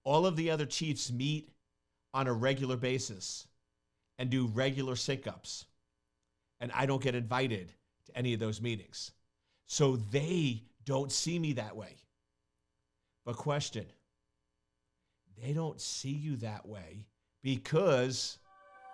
All of the other chiefs meet on a regular basis and do regular sync-ups. And I don't get invited to any of those meetings. So they don't see me that way. But question, they don't see you that way because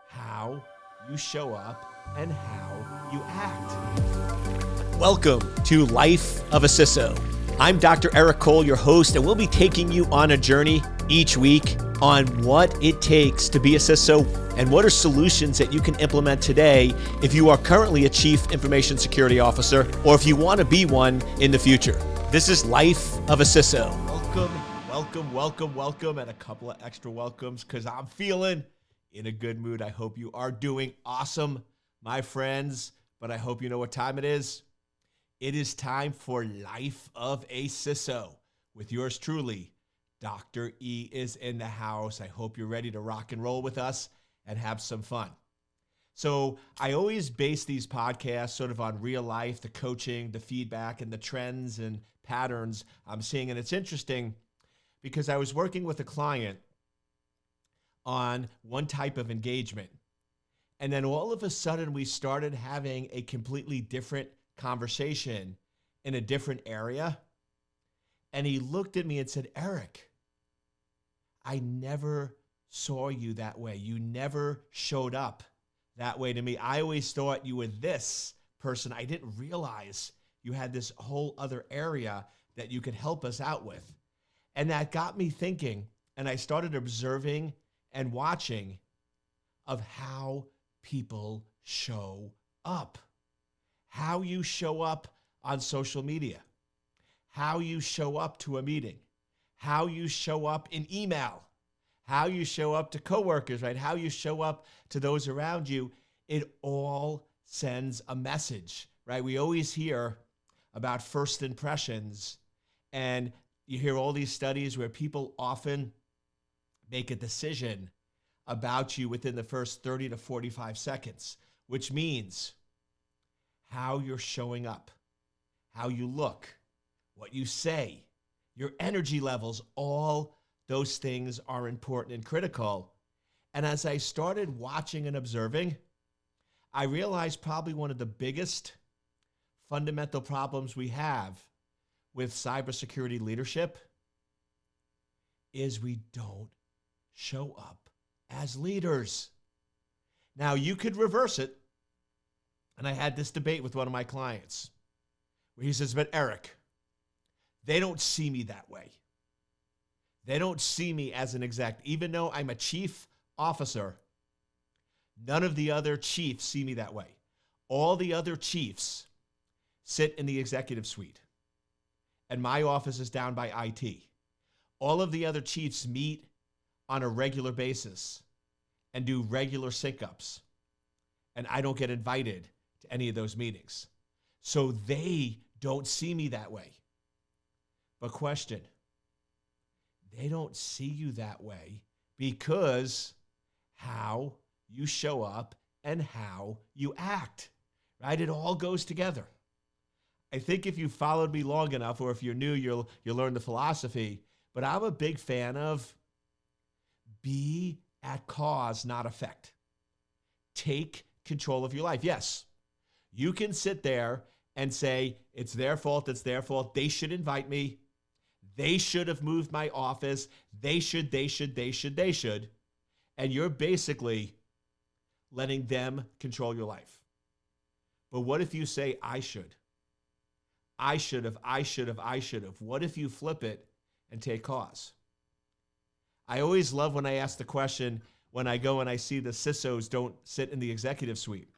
how you show up and how you act. Welcome to Life of a CISO. I'm Dr. Eric Cole, your host, and we'll be taking you on a journey each week on what it takes to be a CISO and what are solutions that you can implement today if you are currently a Chief Information Security Officer or if you want to be one in the future. This is Life of a CISO. Welcome, and a couple of extra welcomes because I'm feeling in a good mood. I hope you are doing awesome, my friends, but I hope you know what time it is. It is time for Life of a CISO with yours truly. Dr. E is in the house. I hope you're ready to rock and roll with us and have some fun. So I always base these podcasts sort of on real life, the coaching, the feedback, and the trends and patterns I'm seeing. And it's interesting because I was working with a client on one type of engagement. And then all of a sudden we started having a completely different conversation in a different area. And he looked at me and said, Eric, I never saw you that way. You never showed up that way to me. I always thought you were this person. I didn't realize you had this whole other area that you could help us out with. And that got me thinking, and I started observing and watching of how people show up. How you show up on social media, how you show up to a meeting, how you show up in email, how you show up to coworkers, right? How you show up to those around you. It all sends a message, right? We always hear about first impressions, and you hear all these studies where people often make a decision about you within the first 30 to 45 seconds, which means how you're showing up, how you look, what you say, your energy levels, all those things are important and critical. And as I started watching and observing, I realized probably one of the biggest fundamental problems we have with cybersecurity leadership is we don't show up as leaders. Now, you could reverse it. And I had this debate with one of my clients where he says, but Eric, they don't see me that way. They don't see me as an exec. Even though I'm a chief officer, none of the other chiefs see me that way. All the other chiefs sit in the executive suite, and my office is down by IT. All of the other chiefs meet on a regular basis and do regular sync-ups, and I don't get invited to any of those meetings. So they don't see me that way. But question, they don't see you that way because how you show up and how you act, right? It all goes together. I think if you followed me long enough, or if you're new, you'll learn the philosophy, but I'm a big fan of be at cause, not effect. Take control of your life. Yes, you can sit there and say, it's their fault, they should invite me, they should have moved my office, they should, and you're basically letting them control your life. But what if you say, I should have? What if you flip it and take cause? I always love when I ask the question, when I go and I see the CISOs don't sit in the executive suite.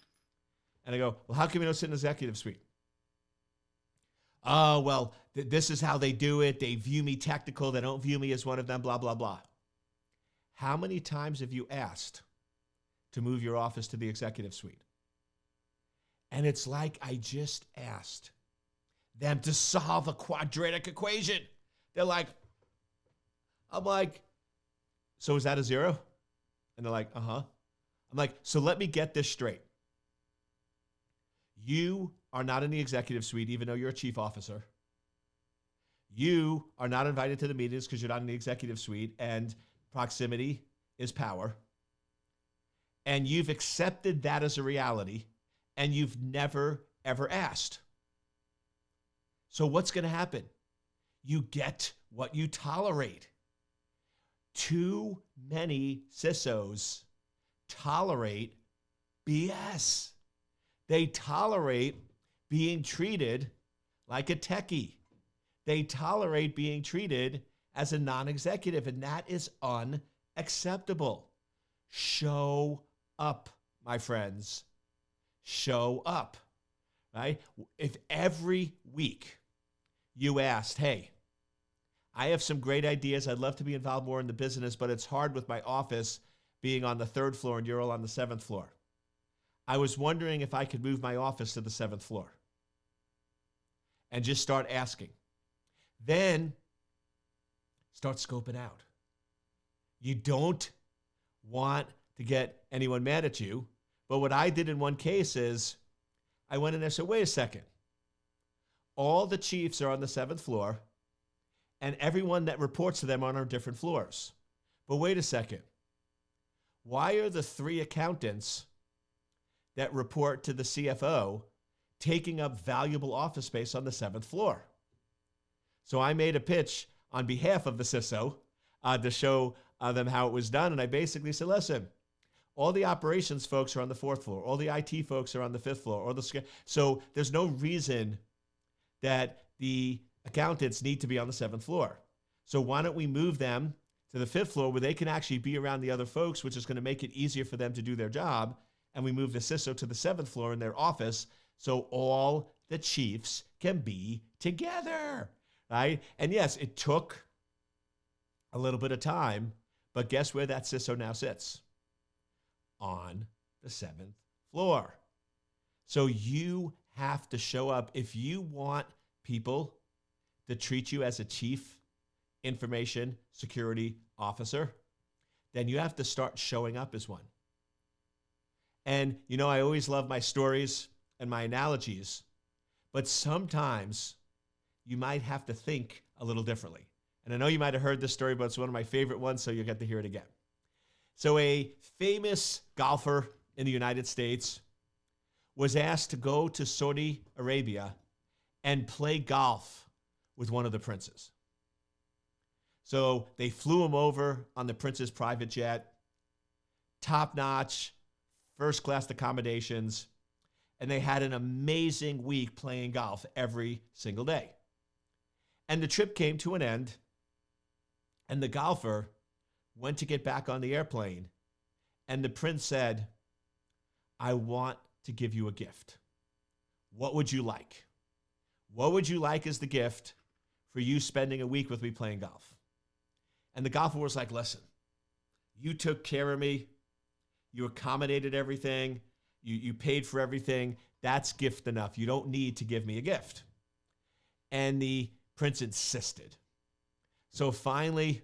And I go, well, how come you don't sit in the executive suite? Oh, well, this is how they do it. They view me technical. They don't view me as one of them, blah, blah, blah. How many times have you asked to move your office to the executive suite? And it's like I just asked them to solve a quadratic equation. They're like, I'm like, so is that a zero? And they're like, uh-huh. I'm like, so let me get this straight. You are not in the executive suite, even though you're a chief officer. You are not invited to the meetings because you're not in the executive suite, and proximity is power. And you've accepted that as a reality, and you've never, ever asked. So what's going to happen? You get what you tolerate. Too many CISOs tolerate BS. They tolerate being treated like a techie. They tolerate being treated as a non-executive, and that is unacceptable. Show up, my friends. Show up, right? If every week you asked, hey, I have some great ideas. I'd love to be involved more in the business, but it's hard with my office being on the 3rd floor and you're all on the 7th floor. I was wondering if I could move my office to the 7th floor. And just start asking. Then start scoping out. You don't want to get anyone mad at you. But what I did in one case is I went in there and said, wait a second. All the chiefs are on the 7th floor, and everyone that reports to them are on different floors. But wait a second. Why are the 3 accountants that report to the CFO taking up valuable office space on the 7th floor? So I made a pitch on behalf of the CISO to show them how it was done. And I basically said, listen, all the operations folks are on the 4th floor. All the IT folks are on the 5th floor. So there's no reason that the accountants need to be on the 7th floor. So why don't we move them to the 5th floor where they can actually be around the other folks, which is going to make it easier for them to do their job. And we move the CISO to the 7th floor in their office so all the chiefs can be together, right? And yes, it took a little bit of time, but guess where that CISO now sits? On the 7th floor. So you have to show up. If you want people to treat you as a chief information security officer, then you have to start showing up as one. And, you know, I always love my stories and my analogies, but sometimes you might have to think a little differently. And I know you might have heard this story, but it's one of my favorite ones, so you'll get to hear it again. So a famous golfer in the United States was asked to go to Saudi Arabia and play golf with one of the princes. So they flew him over on the prince's private jet, top-notch, first-class accommodations, and they had an amazing week playing golf every single day. And the trip came to an end, and the golfer went to get back on the airplane, and the prince said, I want to give you a gift. What would you like? What would you like as the gift for you spending a week with me playing golf? And the golfer was like, listen, you took care of me. You accommodated everything. You paid for everything. That's gift enough. You don't need to give me a gift. And the prince insisted. So finally,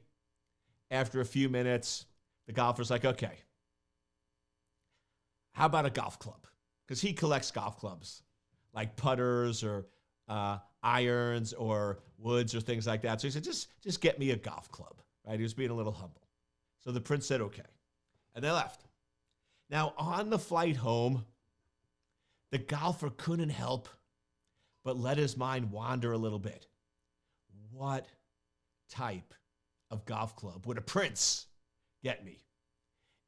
after a few minutes, the golfer's like, okay, how about a golf club? Because he collects golf clubs, like putters or irons or woods or things like that. So he said, just get me a golf club, right? He was being a little humble. So the prince said, okay. And they left. Now, on the flight home, the golfer couldn't help but let his mind wander a little bit. What type of golf club would a prince get me?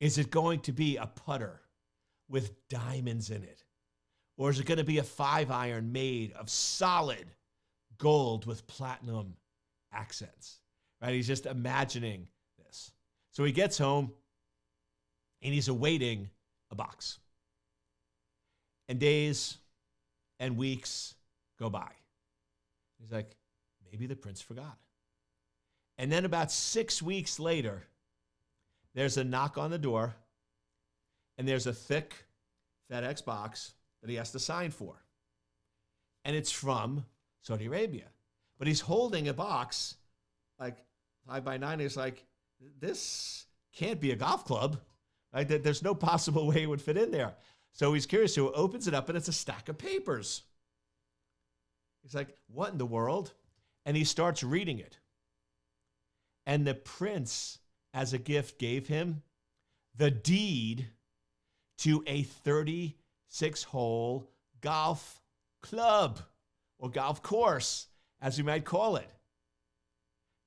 Is it going to be a putter with diamonds in it? Or is it going to be a 5-iron made of solid gold with platinum accents? Right? He's just imagining this. So he gets home and he's awaiting a box. And days and weeks go by. He's like, maybe the prince forgot. And then about 6 weeks later, there's a knock on the door, and there's a thick FedEx box that he has to sign for. And it's from Saudi Arabia. But he's holding a box, like 5x9. He's like, this can't be a golf club. Right? There's no possible way it would fit in there. So he's curious. So he opens it up, and it's a stack of papers. He's like, what in the world? And he starts reading it. And the prince, as a gift, gave him the deed to a 36-hole golf club or golf course, as we might call it.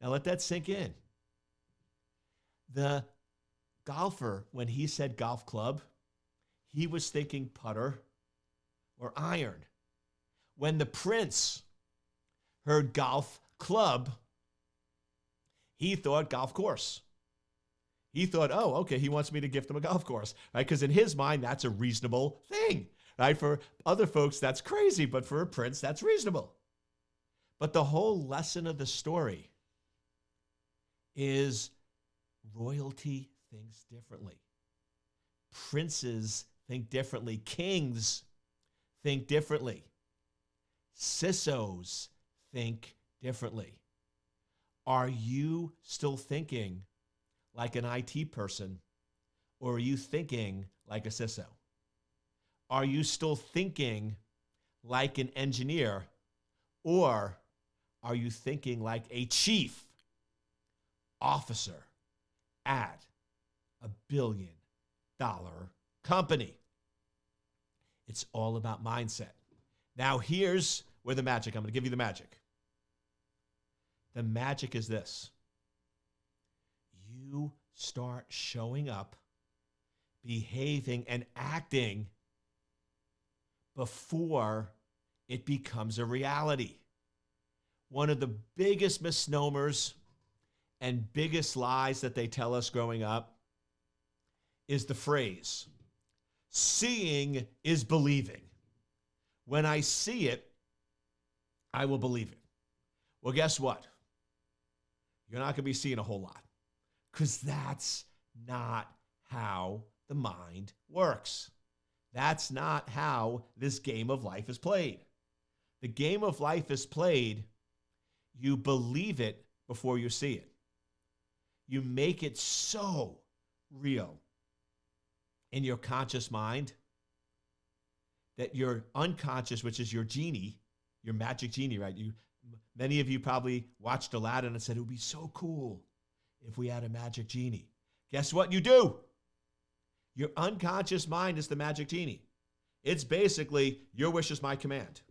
Now let that sink in. The golfer, when he said golf club, he was thinking putter or iron. When the prince heard golf club, he thought golf course. He thought, oh, okay, he wants me to gift him a golf course, right? Because in his mind, that's a reasonable thing, right? For other folks, that's crazy, but for a prince, that's reasonable. But the whole lesson of the story is royalty thinks differently. Princes think differently. Kings think differently. CISOs think differently. Are you still thinking like an IT person, or are you thinking like a CISO? Are you still thinking like an engineer, or are you thinking like a chief officer at $1 billion company? It's all about mindset. Now, here's where the magic, I'm going to give you the magic. The magic is this. You start showing up, behaving, and acting before it becomes a reality. One of the biggest misnomers and biggest lies that they tell us growing up is the phrase, seeing is believing. When I see it, I will believe it. Well, guess what? You're not going to be seeing a whole lot, because that's not how the mind works. That's not how this game of life is played. The game of life is played, you believe it before you see it. You make it so real in your conscious mind that your unconscious, which is your genie, your magic genie, right? Many of you probably watched Aladdin and said, it would be so cool if we had a magic genie. Guess what you do? Your unconscious mind is the magic genie. It's basically, your wish is my command.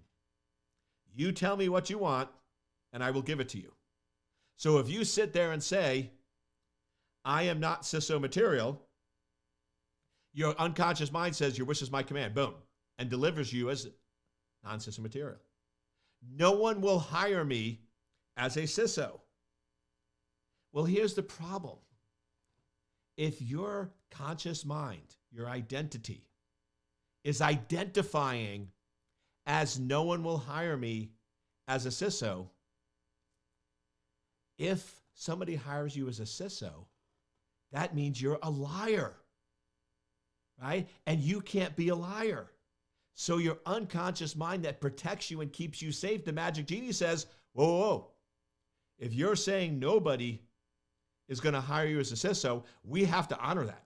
You tell me what you want, and I will give it to you. So if you sit there and say, I am not CISO material, your unconscious mind says, your wish is my command, boom, and delivers you as non-CISO material. No one will hire me as a CISO. Well, here's the problem. If your conscious mind, your identity, is identifying as no one will hire me as a CISO, if somebody hires you as a CISO, that means you're a liar, right? And you can't be a liar. So your unconscious mind that protects you and keeps you safe, the magic genie says, whoa, whoa, whoa. If you're saying nobody is going to hire you as a CISO, we have to honor that.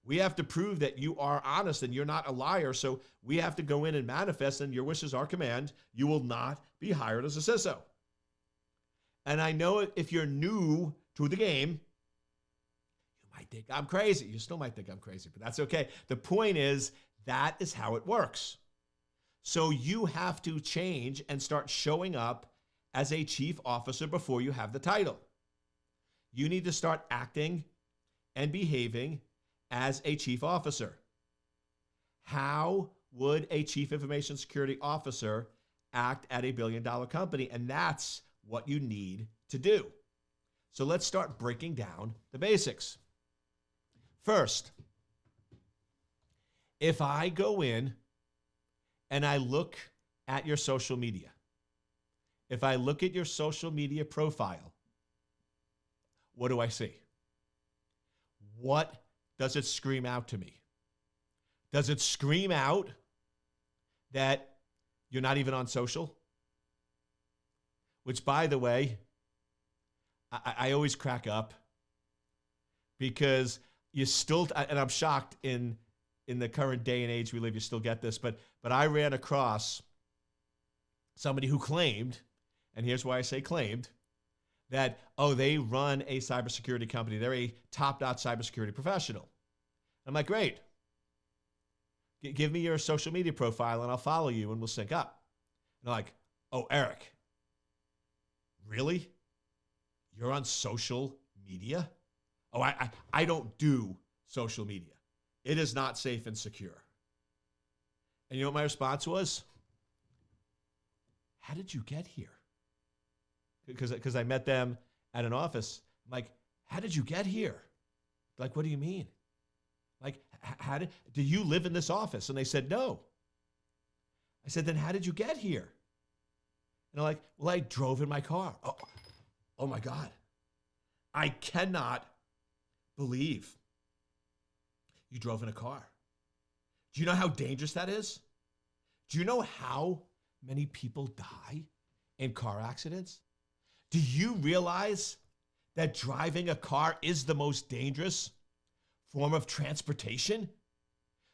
We have to prove that you are honest and you're not a liar. So we have to go in and manifest, and your wish is our command. You will not be hired as a CISO. And I know if you're new to the game, you might think I'm crazy. You still might think I'm crazy, but that's okay. The point is, that is how it works. So you have to change and start showing up as a chief officer before you have the title. You need to start acting and behaving as a chief officer. How would a chief information security officer act at a $1 billion company? And that's what you need to do. So let's start breaking down the basics. First, if I go in and I look at your social media, if I look at your social media profile, what do I see? What does it scream out to me? Does it scream out that you're not even on social? Which, by the way, I always crack up, because you still, and I'm shocked in the current day and age we live, you still get this, but I ran across somebody who claimed and here's why I say claimed, that, oh, they run a cybersecurity company. They're a top-notch cybersecurity professional. I'm like, great. Give me your social media profile and I'll follow you and we'll sync up. And they're like, oh, Eric, really? You're on social media? Oh, I don't do social media. It is not safe and secure. And you know what my response was? How did you get here? Because I met them at an office. I'm like, how did you get here? Like, what do you mean? Like, do you live in this office? And they said, no. I said, then how did you get here? And they're like, well, I drove in my car. Oh my God. I cannot believe you drove in a car. Do you know how dangerous that is? Do you know how many people die in car accidents? Do you realize that driving a car is the most dangerous form of transportation?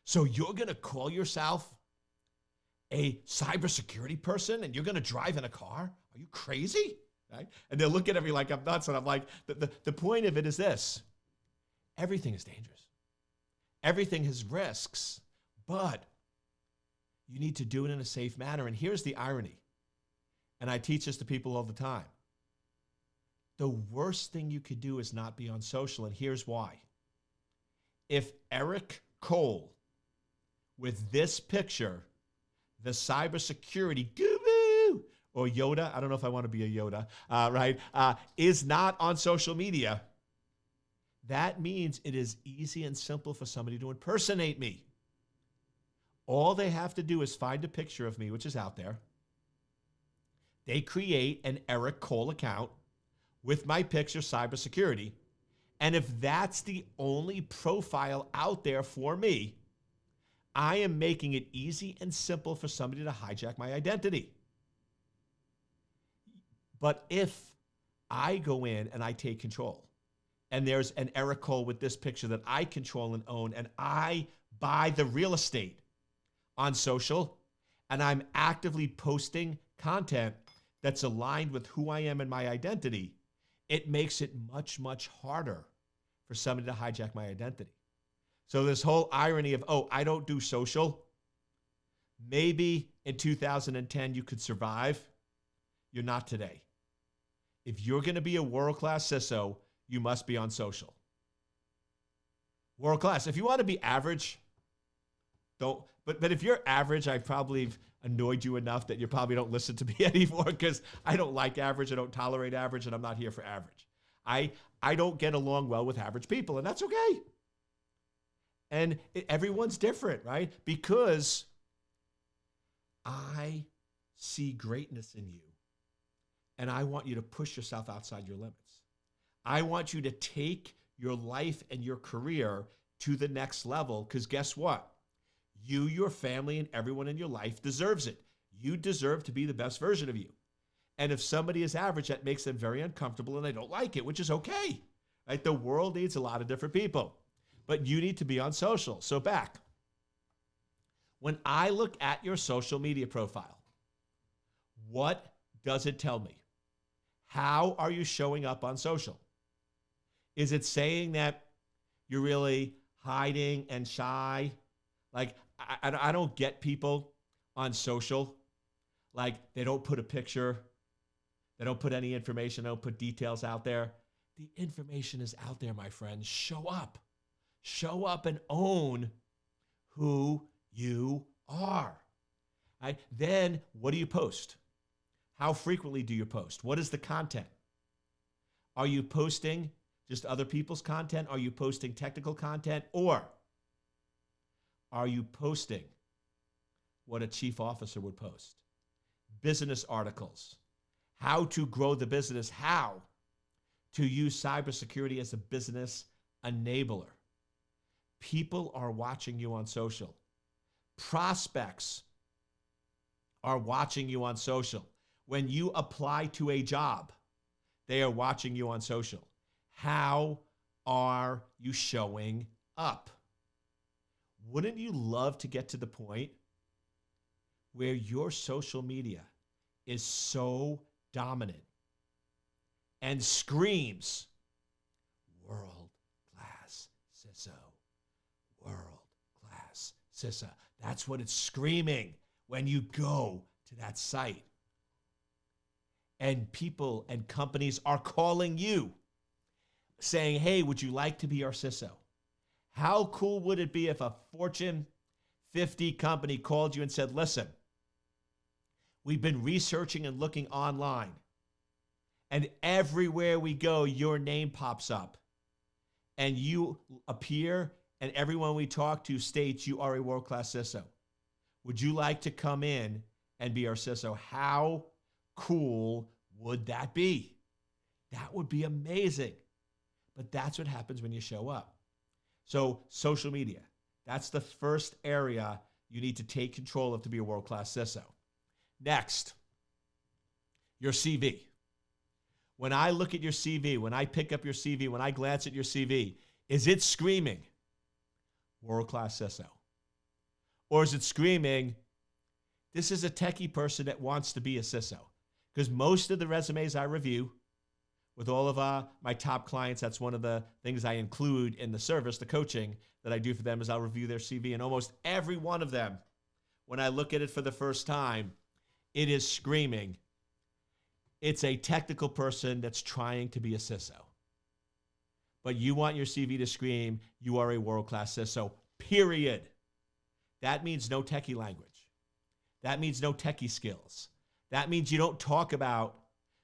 So you're going to call yourself a cybersecurity person and you're going to drive in a car? Are you crazy? Right? And they're looking at me like I'm nuts. And I'm like, the point of it is this. Everything is dangerous. Everything has risks, but you need to do it in a safe manner. And here's the irony. And I teach this to people all the time. The worst thing you could do is not be on social. And here's why. If Eric Cole, with this picture, the cybersecurity guru, or Yoda, I don't know if I want to be a Yoda, right, is not on social media, that means it is easy and simple for somebody to impersonate me. All they have to do is find a picture of me, which is out there. They create an Eric Cole account with my picture, cybersecurity. And if that's the only profile out there for me, I am making it easy and simple for somebody to hijack my identity. But if I go in and I take control, and there's an Eric Cole with this picture that I control and own, and I buy the real estate on social, and I'm actively posting content that's aligned with who I am and my identity, it makes it much, much harder for somebody to hijack my identity. So this whole irony of, oh, I don't do social, maybe in 2010 you could survive. You're not today. If you're going to be a world-class CISO, you must be on social. World-class. If you want to be average, don't. But if you're average, I've probably annoyed you enough that you probably don't listen to me anymore because I don't like average, I don't tolerate average, and I'm not here for average. I don't get along well with average people, and that's okay. And everyone's different, right? Because I see greatness in you, and I want you to push yourself outside your limits. I want you to take your life and your career to the next level, because guess what? You, your family, and everyone in your life deserves it. You deserve to be the best version of you. And if somebody is average, that makes them very uncomfortable and they don't like it, which is okay. Right? The world needs a lot of different people, but you need to be on social. So back, when I look at your social media profile, what does it tell me? How are you showing up on social? Is it saying that you're really hiding and shy? Like, I don't get people on social. Like, they don't put a picture. They don't put any information. They don't put details out there. The information is out there, my friends. Show up. Show up and own who you are. Right? Then, what do you post? How frequently do you post? What is the content? Are you posting just other people's content? Are you posting technical content? Or are you posting what a chief officer would post? Business articles. How to grow the business. How to use cybersecurity as a business enabler. People are watching you on social. Prospects are watching you on social. When you apply to a job, they are watching you on social. How are you showing up? Wouldn't you love to get to the point where your social media is so dominant, and screams world-class CISO, world-class CISA. That's what it's screaming when you go to that site. And people and companies are calling you saying, hey, would you like to be our CISO? How cool would it be if a Fortune 50 company called you and said, listen, we've been researching and looking online, and everywhere we go, your name pops up, and you appear, and everyone we talk to states you are a world-class CISO. Would you like to come in and be our CISO? How cool would that be? That would be amazing. But that's what happens when you show up. So social media, that's the first area you need to take control of to be a world-class CISO. Next, your CV. When I look at your CV, when I pick up your CV, when I glance at your CV, is it screaming world-class CISO? Or is it screaming, this is a techie person that wants to be a CISO? Because most of the resumes I review with all of my top clients, that's one of the things I include in the service, the coaching that I do for them, is I'll review their CV. And almost every one of them, when I look at it for the first time, it is screaming, it's a technical person that's trying to be a CISO. But you want your CV to scream, you are a world-class CISO, period. That means no techie language. That means no techie skills. That means you don't talk about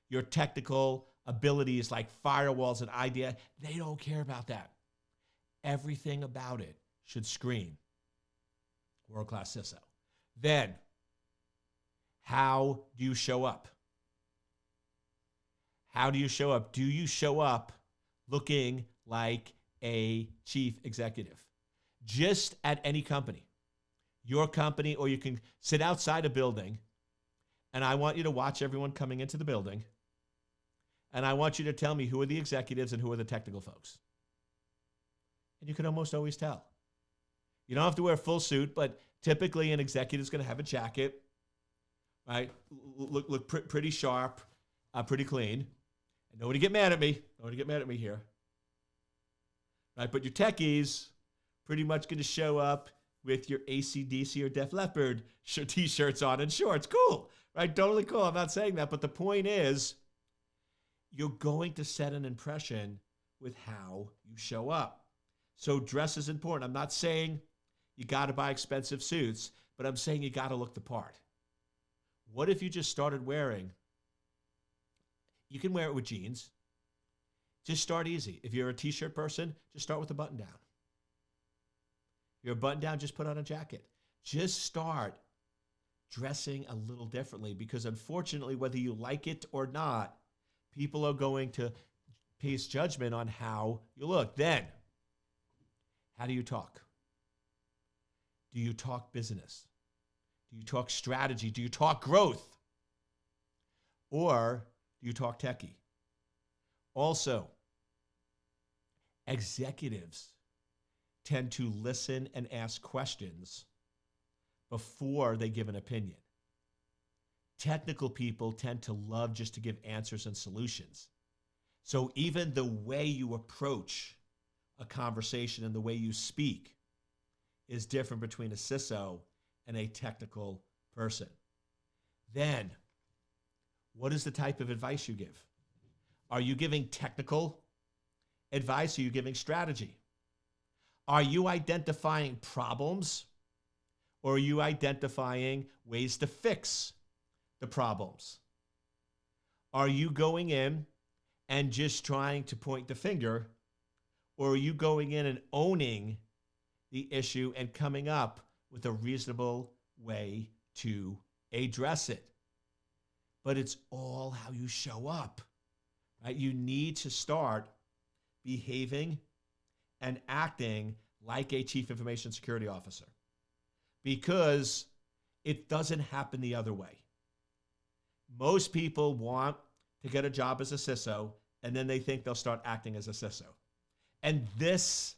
your technical abilities like firewalls and idea. They don't care about that. Everything about it should scream world-class CISO. Then, how do you show up? How do you show up? Do you show up looking like a chief executive? Just at any company, your company, or you can sit outside a building, and I want you to watch everyone coming into the building, and I want you to tell me who are the executives and who are the technical folks. And you can almost always tell. You don't have to wear a full suit, but typically an executive is going to have a jacket, right? Look pretty sharp, pretty clean. And nobody get mad at me. Nobody get mad at me here. Right? But your techies pretty much going to show up with your AC/DC or Def Leppard t-shirts on and shorts. Cool, right? Totally cool. I'm not saying that. But the point is, you're going to set an impression with how you show up. So dress is important. I'm not saying you got to buy expensive suits, but I'm saying you got to look the part. What if you just started wearing, you can wear it with jeans. Just start easy. If you're a t-shirt person, just start with a button down. If you're a button down, just put on a jacket. Just start dressing a little differently, because unfortunately, whether you like it or not, people are going to pass judgment on how you look. Then, how do you talk? Do you talk business? Do you talk strategy? Do you talk growth? Or do you talk techie? Also, executives tend to listen and ask questions before they give an opinion. Technical people tend to love just to give answers and solutions. So even the way you approach a conversation and the way you speak is different between a CISO and a technical person. Then, what is the type of advice you give? Are you giving technical advice? Are you giving strategy? Are you identifying problems, or are you identifying ways to fix the problems? Are you going in and just trying to point the finger, or are you going in and owning the issue and coming up with a reasonable way to address it? But it's all how you show up, right? You need to start behaving and acting like a chief information security officer, because it doesn't happen the other way. Most people want to get a job as a CISO, and then they think they'll start acting as a CISO. And this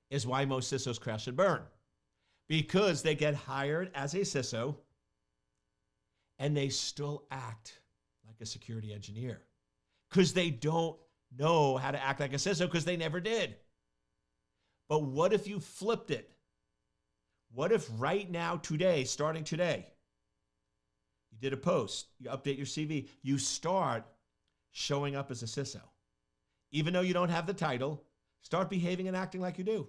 is why most CISOs crash and burn, because they get hired as a CISO and they still act a security engineer because they don't know how to act like a CISO because they never did. But what if you flipped it? What if right now, today, starting today, you did a post, you update your CV, you start showing up as a CISO. Even though you don't have the title, start behaving and acting like you do.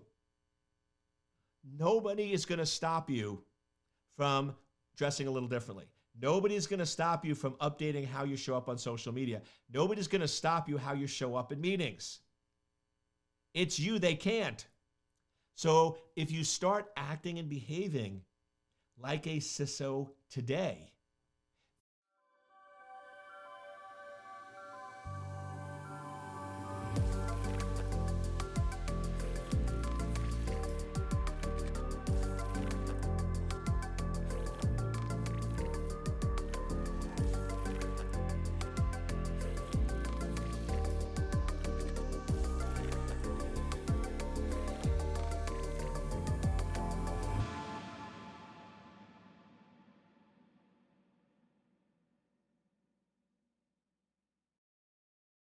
Nobody is going to stop you from dressing a little differently. Nobody's going to stop you from updating how you show up on social media. Nobody's going to stop you how you show up in meetings. It's you, they can't. So if you start acting and behaving like a CISO today,